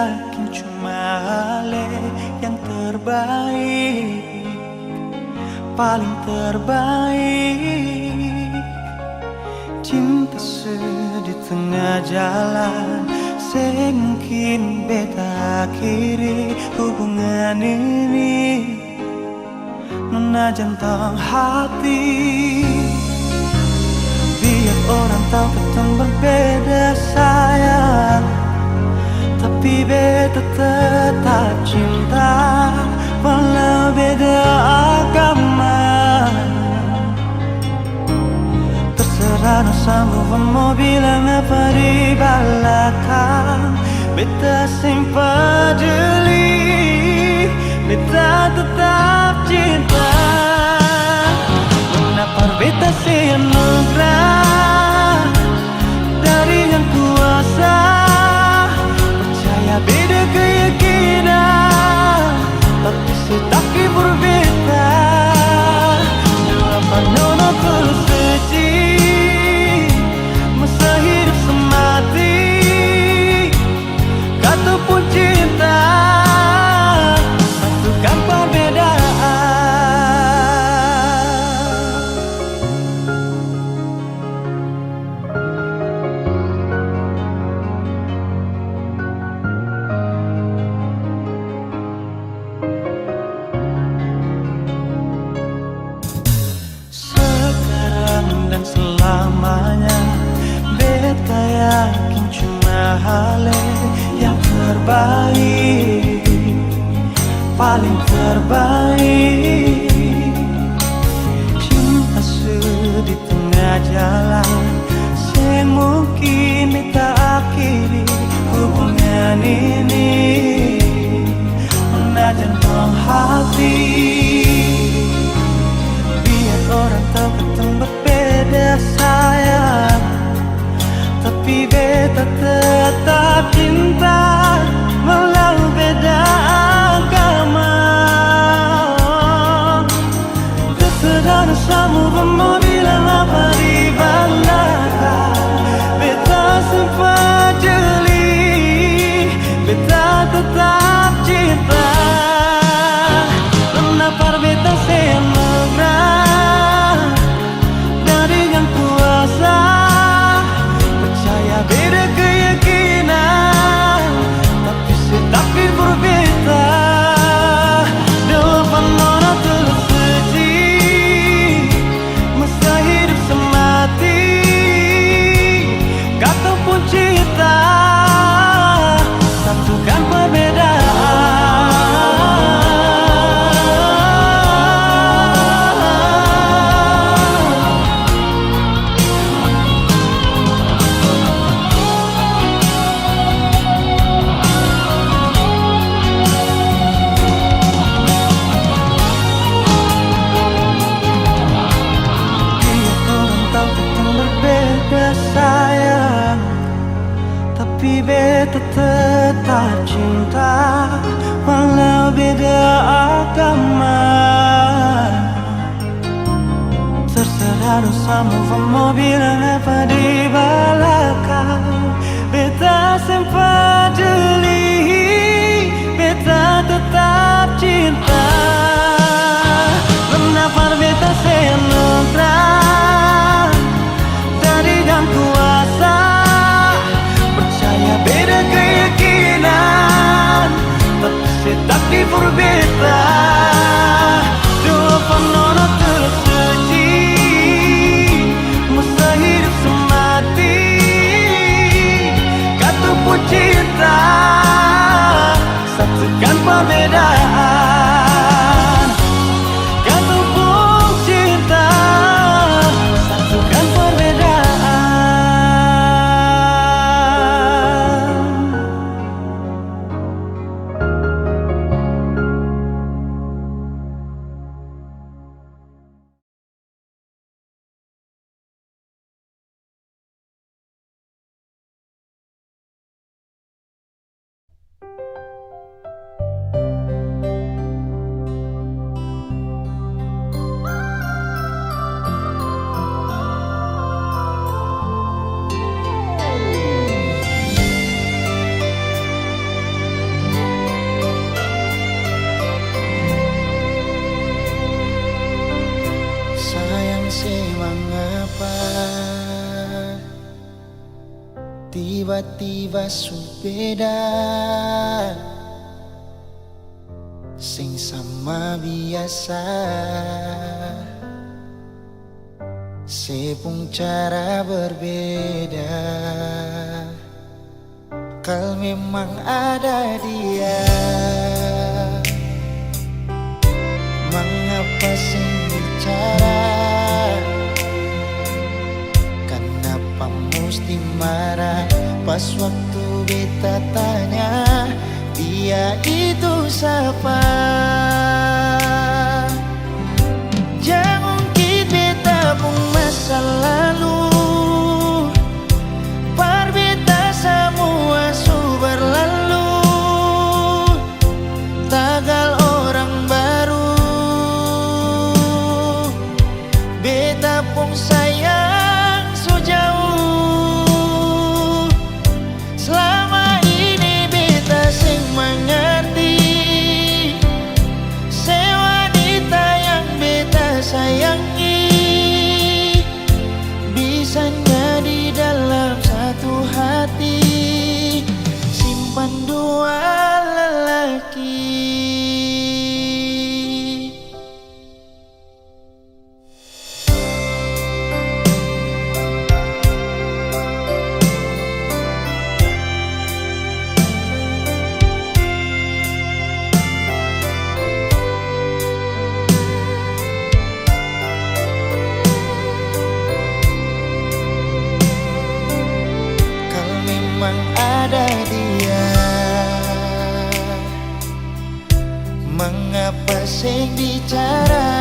yakin cuma Ale yang terbaik, paling terbaik. Cinta di tengah jalan, sing mungkin beta akhiri hubungan ini. Menajan tang hati, biar orang tahu kita berbeda sayang, tapi beta tetap cinta walau beda agama. Terserah no sanggup mau bilang apa di belakang, beta sing peduli, beta tetap cinta. Menapar beta si anugerah dari yang kuasa, percaya beda keyakinan, tapi setaki berbeda. Apa nono tulus suci, masa hidup semati, kata pun cinta, satukan perbedaan. Sekarang dan selamanya, beta yakin cuma Ale yang terbaik, paling terbaik. Cinta di tengah jalan, sing mungkin beta akhiri hubungan ini. Menajan tong hati, biar orang tahu kita berbeda sayang, tapi beta tetap cinta walau beda agama. Terserah sama mau bilang apa di belakang, beta sempat jeli, beta tetap cinta. Menapar beta semoga dari yang kuasa, percaya beda keyakinan, tapi setaki berbeda. Depan mana tulus suci, masa hidup semati, kata pun cinta, satukan perbedaan. Sayang, tapi beta tetap cinta walau beda agama. Terserah dosamu mau bilang apa di belakang, beta sempat jeli, beta tetap cinta. Menapar beta senugrah dari yang kuasa, percaya beda keyakinan, tapi setaki berbeda. Dua penono tulus suci, masa hidup semati, kata pun cinta, satukan perbedaan. Kata pun cinta, satukan perbedaan. tiba-tiba subeda sing sama biasa sepung cara berbeda. Kal memang ada dia, mengapa sing bicara? Kenapa mesti marah pas waktu beta tanya dia itu siapa? Jangan ungkit beta pun masa lalu, par beta semua su berlalu, tagal orang baru. Beta pun sayang so jauh, selama ini beta sing mengerti se wanita yang beta sayangi bisanya di dalam satu hati simpan dua lelaki. Ada dia, mengapa sing bicara?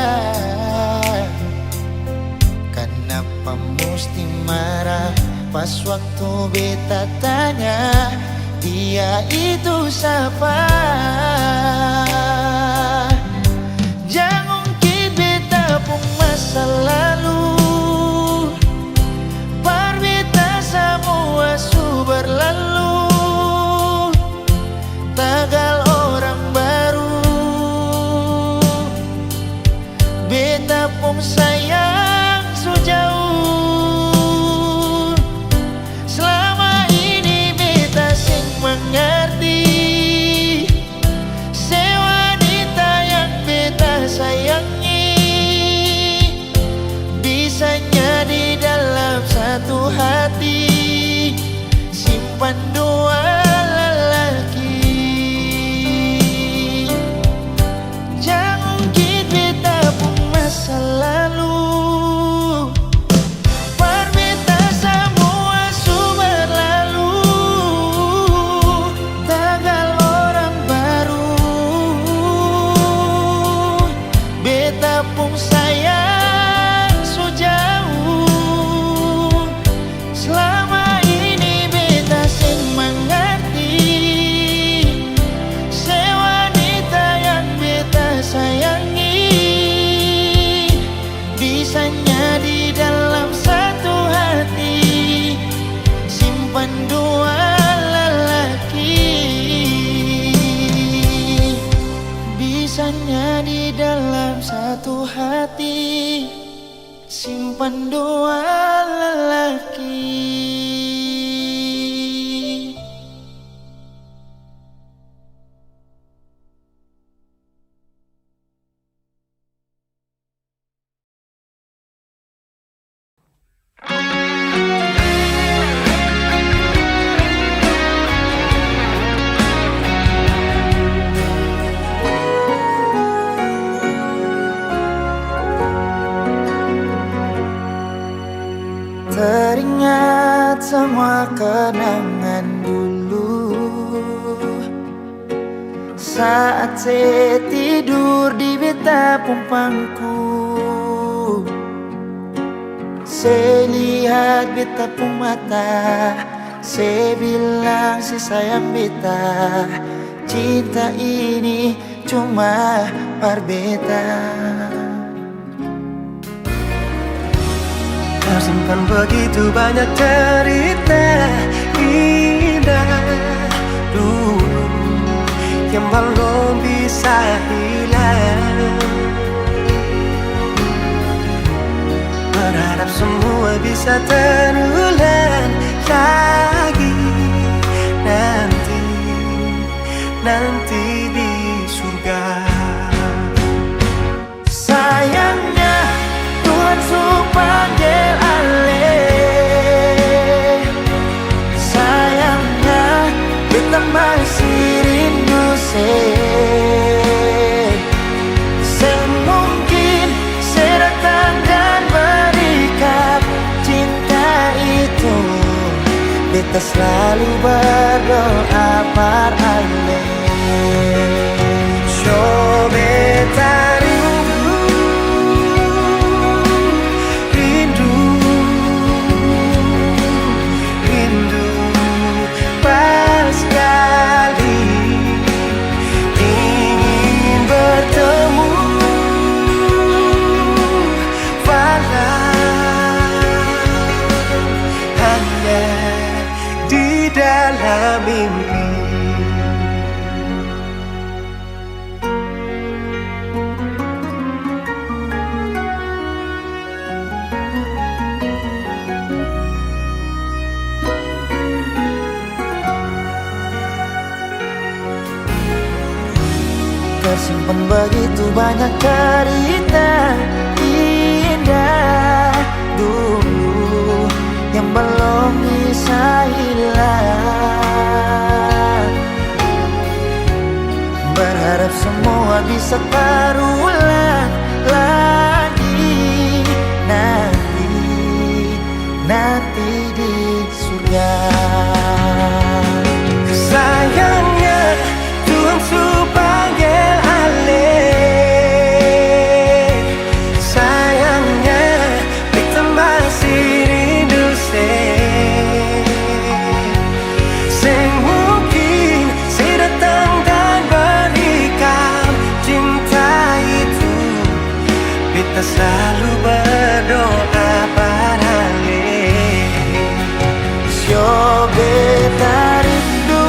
Kenapa mesti marah pas waktu beta tanya dia itu siapa? Jangan ungkit beta pun masa lalu, par beta semua su berlalu, tagal orang baru. Beta pun sayang so jauh, selama ini beta sing mengerti se wanita yang beta sayangi bisanya di dalam satu hati simpan dua lelaki. Jangan ungkit beta pun masa lalu, par beta semua su berlalu, tagal orang baru. Beta pun sayang so jauh, selama ini beta sing mengerti se wanita yang beta sayangi bisanya di dalam satu hati simpan dua lelaki. Bisanya di dalam satu hati simpan dua lelaki. Teringat semua kenangan dulu saat saya tidur di beta pumpangku. Saya lihat beta pun mata, saya bilang si sayang beta, cinta ini cuma par beta. Kau simpan begitu banyak cerita indah dulu yang belum bisa hilang. Berharap semua bisa terulang lagi. nanti di surga. Sayangnya Tuhan suruh panggil Ale. Sayangnya kita masih rindu semungkin sedatang dan berikan cinta itu. Kita selalu berdoa par Ale. Beta rindu, rindu, rindu pas sekali ingin bertemu, walau hanya di dalam mimpi. Tersimpan begitu banyak cerita indah dulu yang belum bisa hilang. Berharap semua bisa terulang lagi nanti di surga. Sayangnya Tuhan suruh panggil Ale. Sayangnya kita masih rindu semungkin sedatang dan berikan cinta itu. Kita selalu berdoa pada Ale. Beta rindu,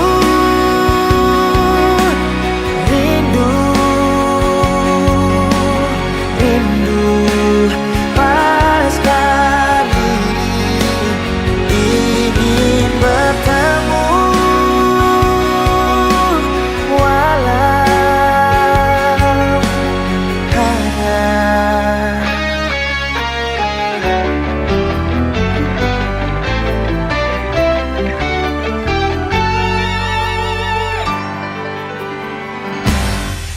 rindu, rindu pas sekali ingin bertemu, walau hanya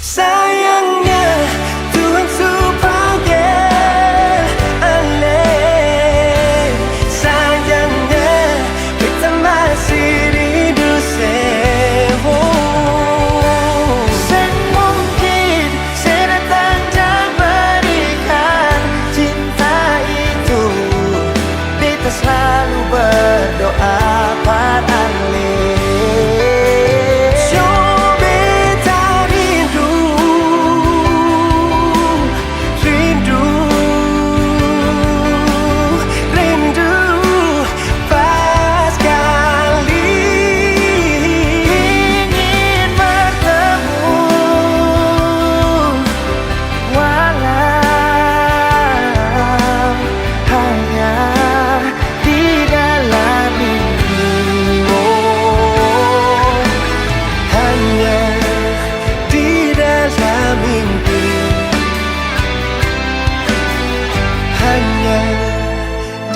sayangnya Tuhan suruh panggil Ale. Sayangnya kita masih rindu semungkin sedatang dan berikan cinta itu. Kita selalu berdoa pada Ale.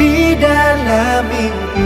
di dalam mimpi.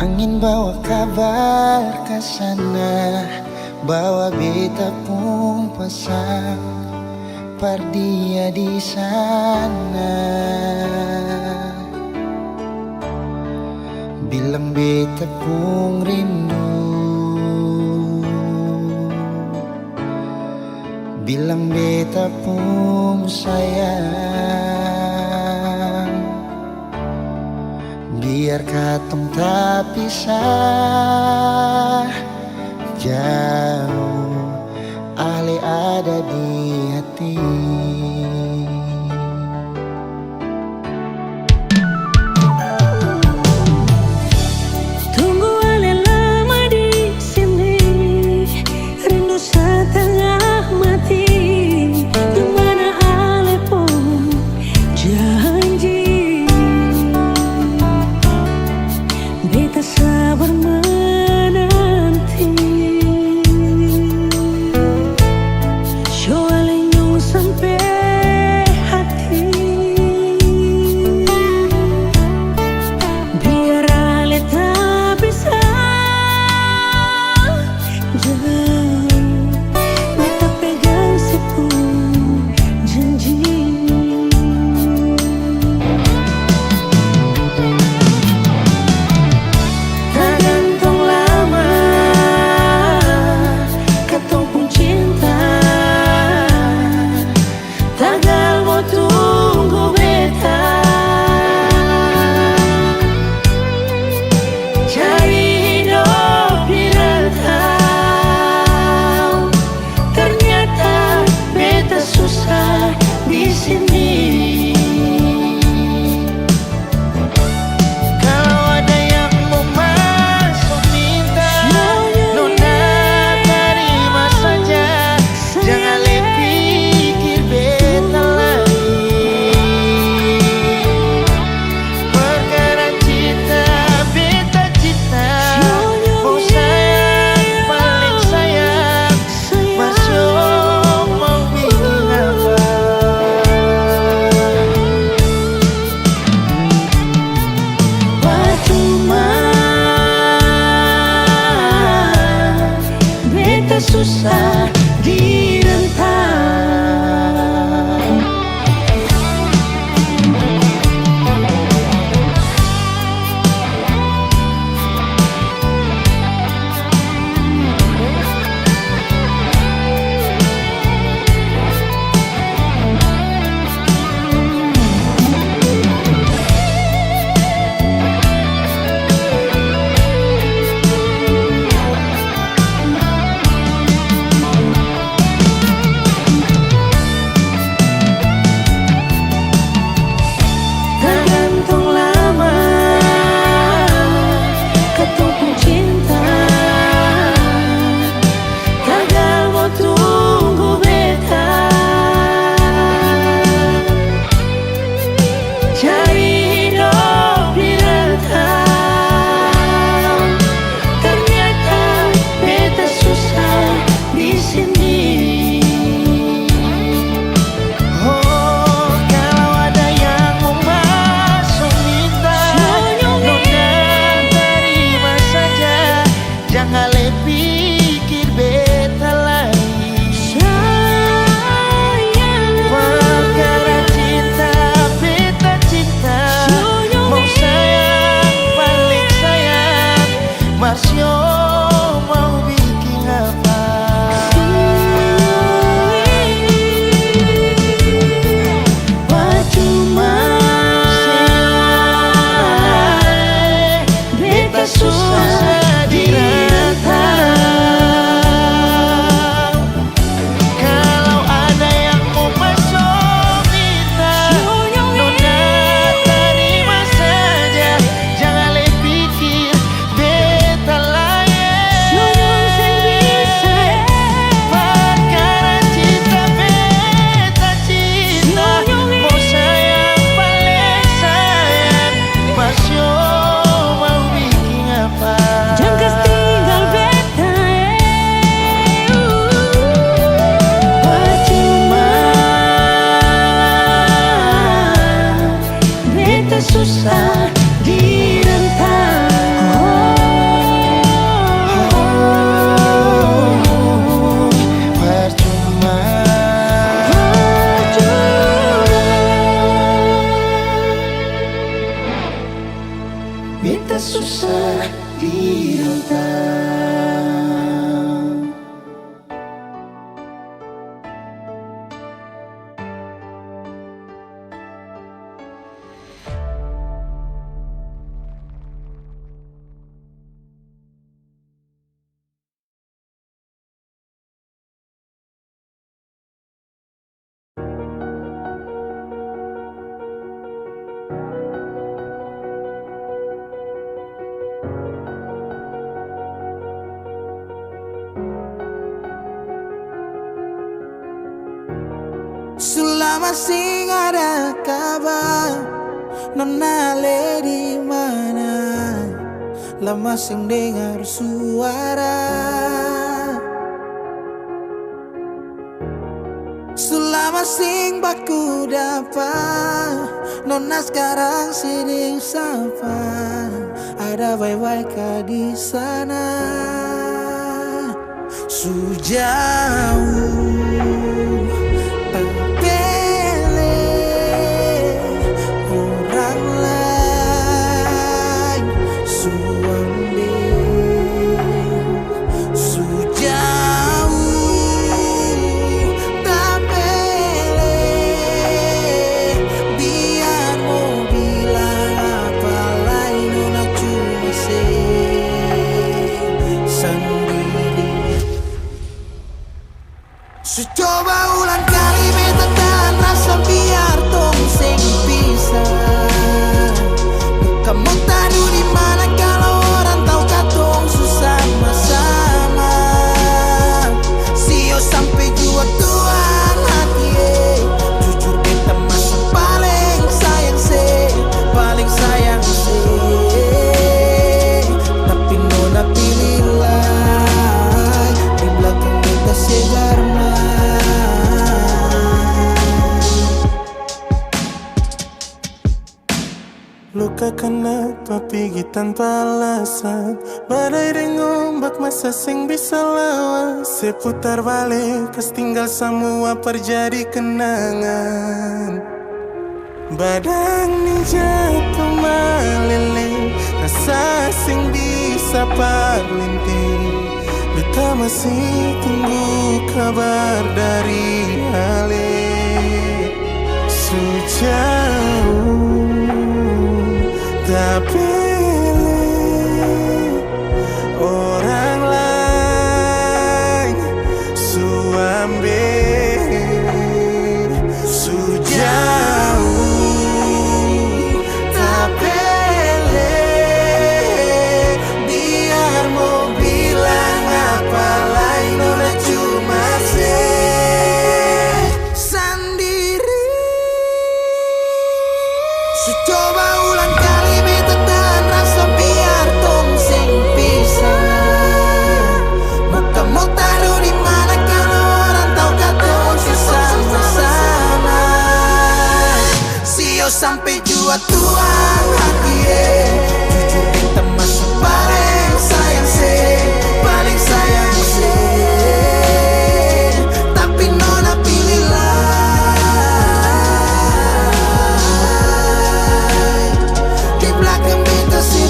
Angin bawa kabar ke sana, bawa beta pun pasang par dia di sana. Bilang beta pun rindu, bilang beta pun sayang. Biar katong tak pisah, jauh, Ale ada di hati. Tunggu Ale lama di sini, rindu setengah mati. Kemana Ale pun janji, beta sabar menanti. Show Ale nyong sampai hati, biar Ale tak bisa jauh. Beta pegang sepuluh janji. Tak gantung lama katong pun cinta, tagal mo tunggu beta. Cari hidup di rantau, ternyata beta susah di sini. Kalau ada yang mau masuk minta, Nona terima saja. Jangan le pikir beta lagi. Perkara cinta, beta cinta. Mau sayang, paling sayang. Masuk mau bikin apa? Percuma beta susah di rantau. Selama sing ada kabar, nona le di mana? Lama sing dengar suara. Selama sing baku dapat, nona sekarang siding sapa. Ada bye-bye kah di sana? Sejauh coba ulang kali beta tahan rasa biar tong sing pisah. Kamu tahu di mana kalau orang tahu katong susah sama-sama. Sio sampai jua Tuhan hati jujur beta masih paling sayang se. Tapi nona pilihlah di belakang beta sejarna. Luka kenapa pergi tanpa alasan? Badai dan ombak masa sing bisa lawan. Seputar balik kas tinggal semua terjadi kenangan. Badang ni jatuh meleleh, rasa sing bisa parlinting. Beta masih tunggu kabar dari Ale. Sejauh tak pilih orang lain suambil sejauh tak pilih biar mau bilang apa lain nona cuma sendiri. Coba ulang kali beta tahan rasa biar tong sing pisah. Maka mau taruh di mana kalau orang tahu katong sama-sama. Sio sampai jua Tuhan hati jujur beta masih paling sayang se. Tapi nona pilihlah di belakang beta si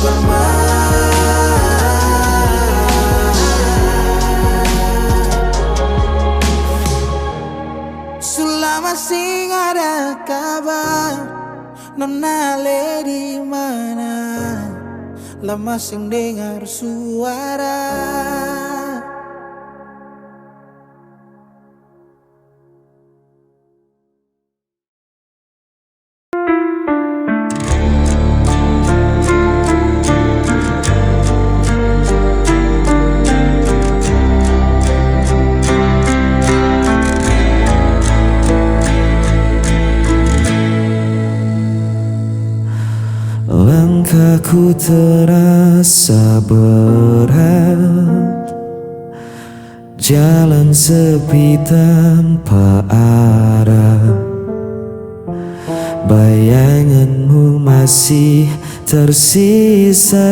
selama sing ada kabar, nona le di mana? Lama sing dengar suara. Langkahku terasa berat, jalan sepi tanpa arah. Bayanganmu masih tersisa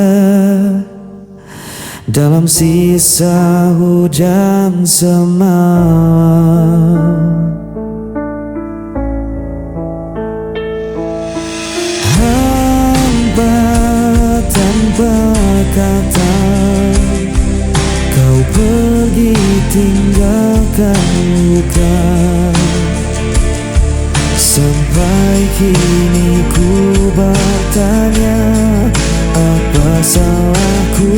dalam sisa hujan semalam. Tanpa kata kau pergi tinggalkan luka. Sampai kini ku bertanya, apa salahku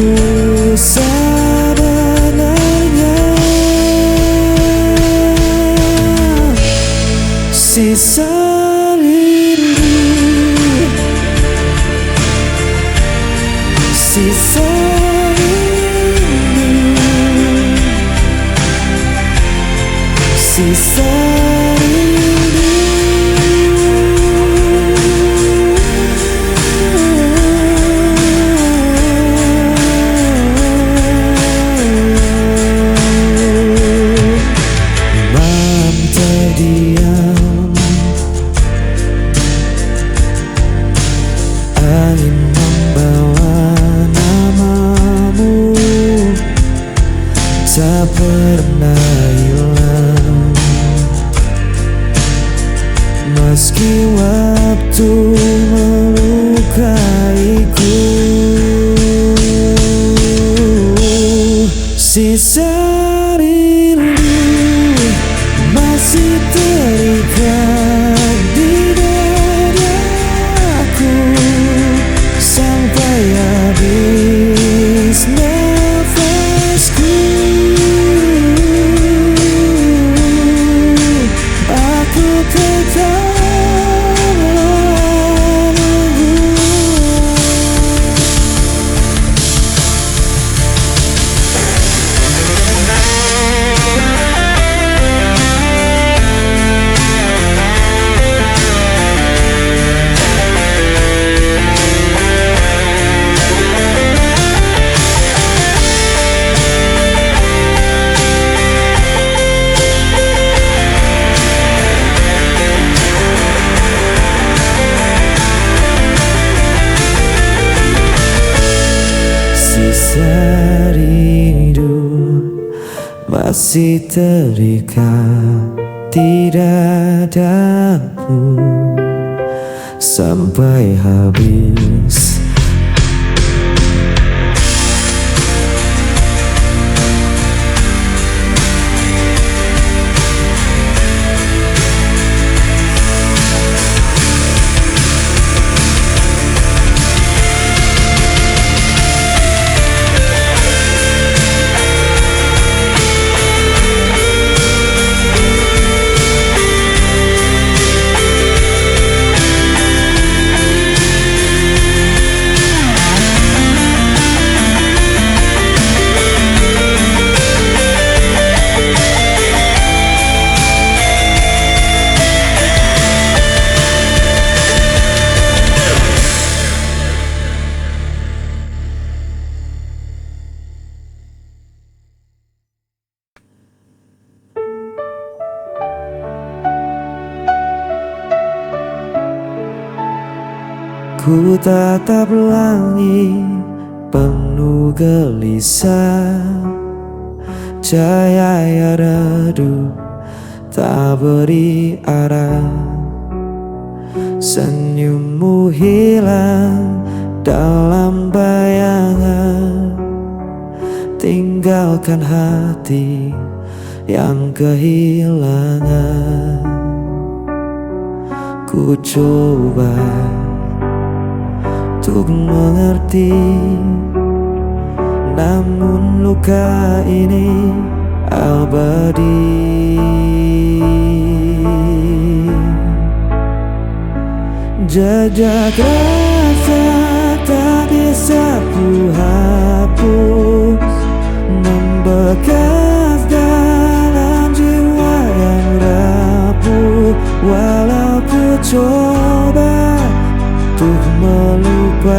sebenarnya? Sisa sisa rindu, sisa rindu. melukaiku. Sisa rindu masih terikat di dadaku sampai habis nafasku. Aku tetap sisa rindu masih terikat di dadaku sampai habis. Ku tatap langit penuh gelisah, cahaya redup tak beri arah. Senyummu hilang dalam bayangan, tinggalkan hati yang kehilangan. Ku coba untuk mengerti, namun luka ini abadi. Jejak rasa tak bisa ku hapus, membekas dalam jiwa yang rapuh. Walau ku coba untuk melupakan,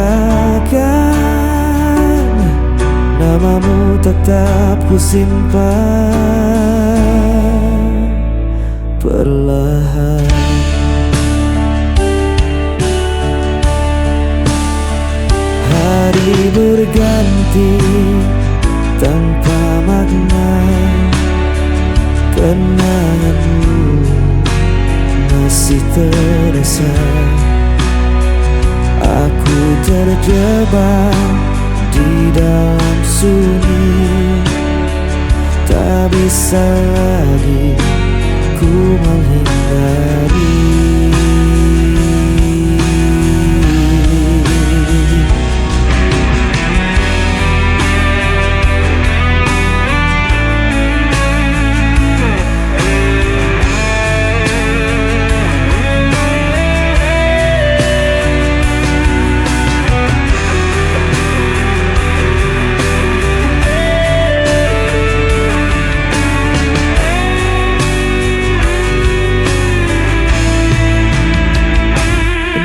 namamu tetap ku simpan perlahan. Hari berganti tanpa makna, kenanganmu masih terasa. Aku terjebak di dalam sunyi, tak bisa lagi ku menghindari.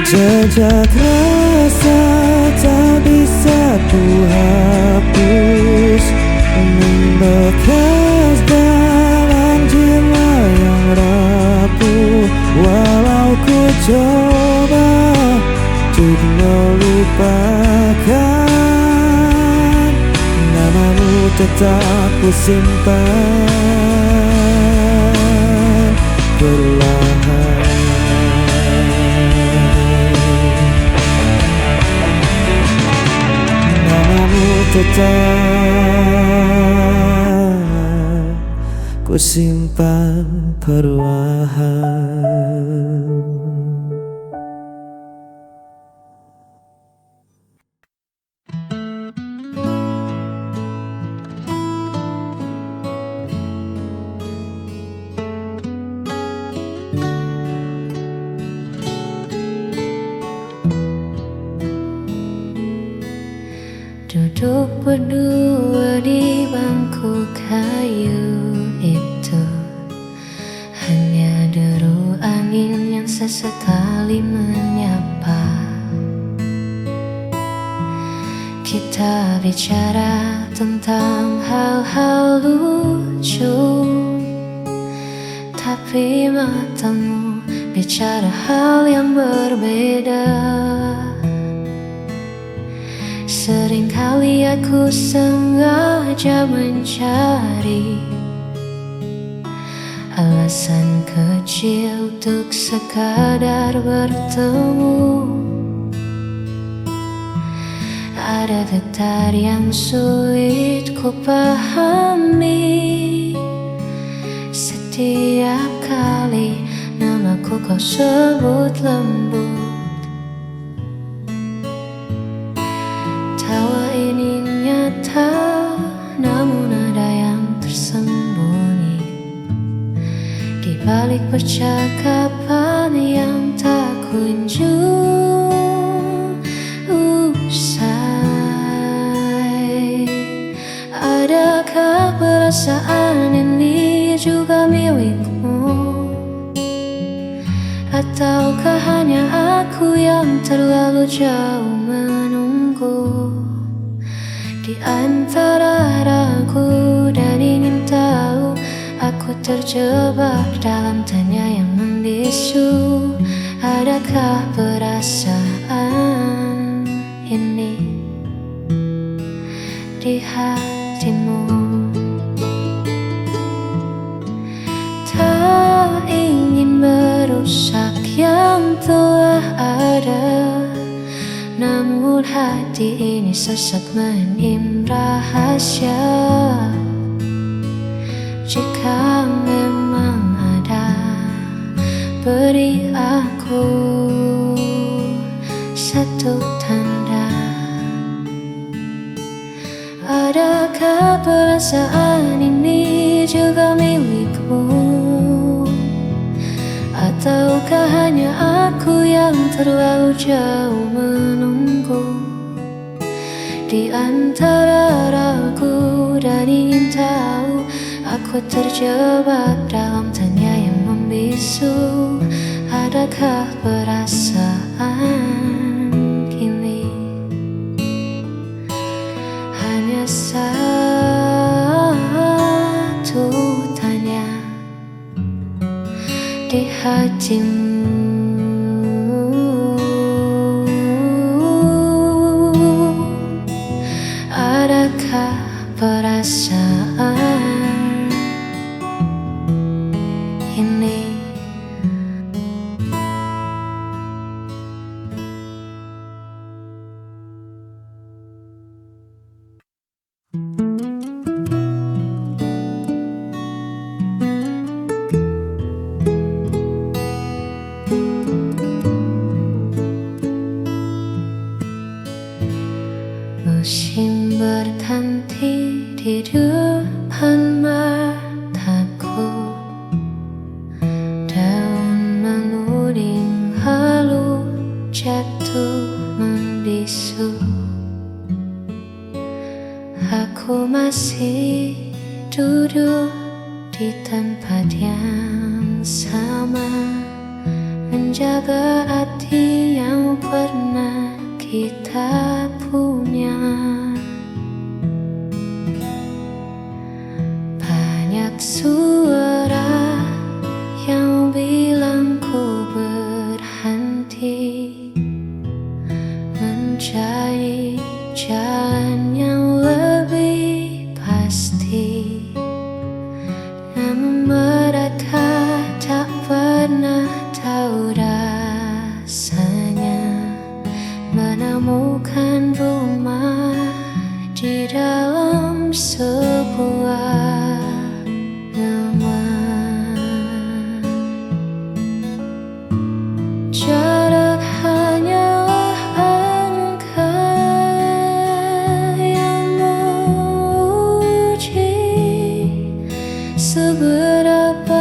Jejak rasa tak bisa ku hapus, membekas dalam jiwa yang rapuh. Walau ku coba untuk melupakan, namamu tetap ku simpan perlahan. simpan perlahan. Duduk berdua di bangku kayu itu, hanya deru angin yang sesekali menyapa. Kita bicara tentang hal-hal lucu, tapi matamu bicara hal yang berbeda. Seringkali aku sengaja mencari alasan kecil untuk sekadar bertemu. Ada getar yang sulit ku pahami setiap kali namaku kau sebut lembut. Tawa ini nyata, namun ada yang tersembunyi di balik percakapan yang tak kunjung usai. Adakah perasaan ini juga milikmu? Ataukah hanya aku yang terlalu jauh menunggu? Di antara ragu dan ingin tahu, aku terjebak dalam tanya yang membisu. Adakah perasaan ini di hatimu? Tak ingin merusak yang telah ada, namun hati ini sesak menyimpan rahasia. Jika memang ada, beri aku satu tanda. Adakah perasaan ini juga milikmu? Ataukah hanya aku yang terlalu jauh menunggu? Di antara ragu dan ingin tahu, aku terjebak dalam tanya yang membisu. Adakah perasaan kini hanya satu tanya di hatimu? Adakah perasaan ini? Musim berganti di depan mataku, daun menguning lalu jatuh membisu. Aku masih duduk di tempat yang sama, menjaga hati yang pernah kita punya. Banyak suara yang bilang ku berhenti, mencari jalan yang lebih pasti. Namun mereka tak pernah tahu rasanya menemukan rumah di dalam sebuah lemari. berapa